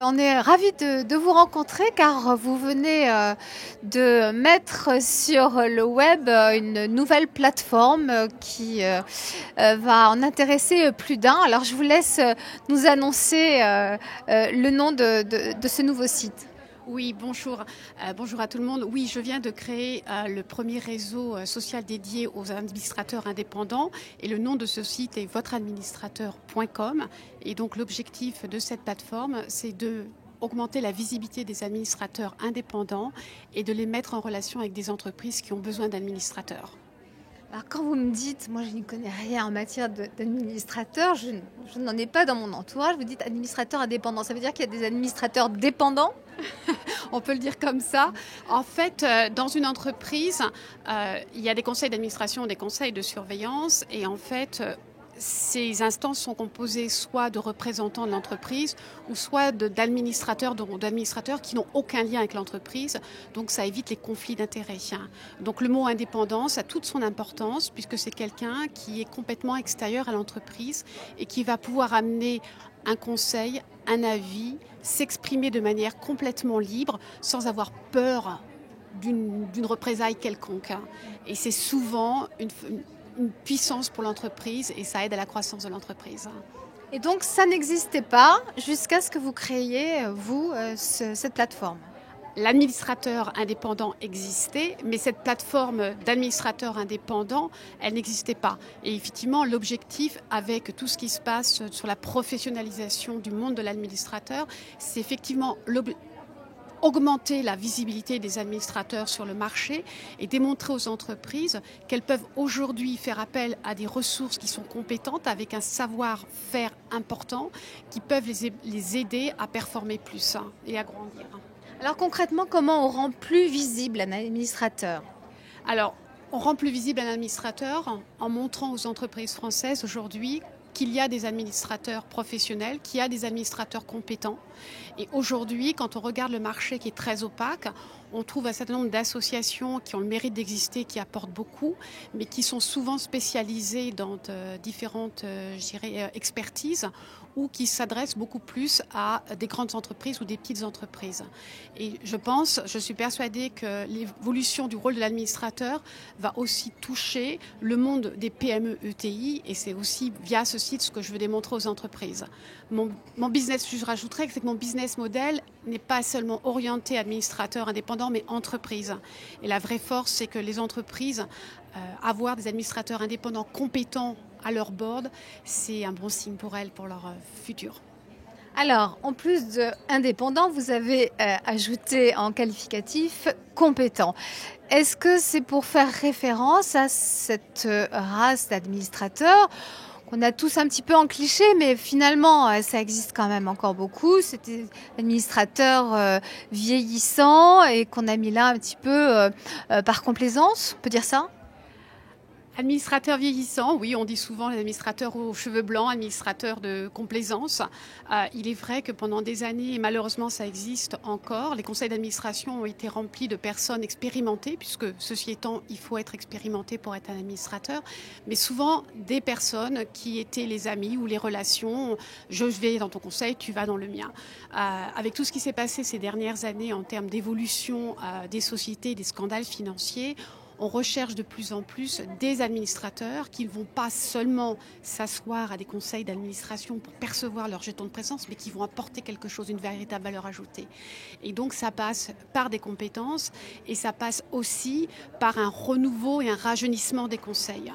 On est ravis de vous rencontrer car vous venez de mettre sur le web une nouvelle plateforme qui va en intéresser plus d'un. Alors je vous laisse nous annoncer le nom de ce nouveau site. Oui, bonjour. Bonjour à tout le monde. Oui, je viens de créer le premier réseau social dédié aux administrateurs indépendants et le nom de ce site est votreadministrateur.com. Et donc l'objectif de cette plateforme, c'est de augmenter la visibilité des administrateurs indépendants et de les mettre en relation avec des entreprises qui ont besoin d'administrateurs. Alors quand vous me dites, moi je n'y connais rien en matière d'administrateur, je n'en ai pas dans mon entourage, vous dites administrateur indépendant, ça veut dire qu'il y a des administrateurs dépendants? On peut le dire comme ça. En fait, dans une entreprise, il y a des conseils d'administration, des conseils de surveillance. Et en fait, ces instances sont composées soit de représentants de l'entreprise ou soit d'administrateurs qui n'ont aucun lien avec l'entreprise. Donc ça évite les conflits d'intérêts. Donc le mot indépendance a toute son importance puisque c'est quelqu'un qui est complètement extérieur à l'entreprise et qui va pouvoir amener un conseil, un avis, s'exprimer de manière complètement libre sans avoir peur d'une représaille quelconque. Et c'est souvent une puissance pour l'entreprise et ça aide à la croissance de l'entreprise. Et donc ça n'existait pas jusqu'à ce que vous créiez, vous, cette plateforme. L'administrateur indépendant existait, mais cette plateforme d'administrateurs indépendants, elle n'existait pas. Et effectivement, l'objectif avec tout ce qui se passe sur la professionnalisation du monde de l'administrateur, c'est effectivement augmenter la visibilité des administrateurs sur le marché et démontrer aux entreprises qu'elles peuvent aujourd'hui faire appel à des ressources qui sont compétentes avec un savoir-faire important qui peuvent les aider à performer plus et à grandir. Alors concrètement, comment on rend plus visible un administrateur? Alors, on rend plus visible un administrateur en montrant aux entreprises françaises aujourd'hui qu'il y a des administrateurs professionnels, qu'il y a des administrateurs compétents. Et aujourd'hui, quand on regarde le marché qui est très opaque, on trouve un certain nombre d'associations qui ont le mérite d'exister, qui apportent beaucoup, mais qui sont souvent spécialisées dans différentes expertises ou qui s'adressent beaucoup plus à des grandes entreprises ou des petites entreprises. Et je suis persuadée que l'évolution du rôle de l'administrateur va aussi toucher le monde des PME-ETI et c'est aussi via ce site ce que je veux démontrer aux entreprises. Mon business, je rajouterais que c'est que mon business model n'est pas seulement orienté administrateur indépendant, mais entreprise. Et la vraie force, c'est que les entreprises, avoir des administrateurs indépendants compétents à leur board, c'est un bon signe pour elles, pour leur futur. Alors, en plus de indépendant, vous avez ajouté en qualificatif compétent. Est-ce que c'est pour faire référence à cette race d'administrateurs qu'on a tous un petit peu en cliché, mais finalement, ça existe quand même encore beaucoup. C'est des administrateurs vieillissants et qu'on a mis là un petit peu par complaisance, on peut dire ça? Administrateur vieillissant, oui, on dit souvent l'administrateur aux cheveux blancs, administrateur de complaisance. Il est vrai que pendant des années, et malheureusement ça existe encore, les conseils d'administration ont été remplis de personnes expérimentées, puisque ceci étant, il faut être expérimenté pour être un administrateur, mais souvent des personnes qui étaient les amis ou les relations, je vais dans ton conseil, tu vas dans le mien. Avec tout ce qui s'est passé ces dernières années en termes d'évolution des sociétés, des scandales financiers, on recherche de plus en plus des administrateurs qui ne vont pas seulement s'asseoir à des conseils d'administration pour percevoir leur jeton de présence, mais qui vont apporter quelque chose, une véritable valeur ajoutée. Et donc ça passe par des compétences et ça passe aussi par un renouveau et un rajeunissement des conseils.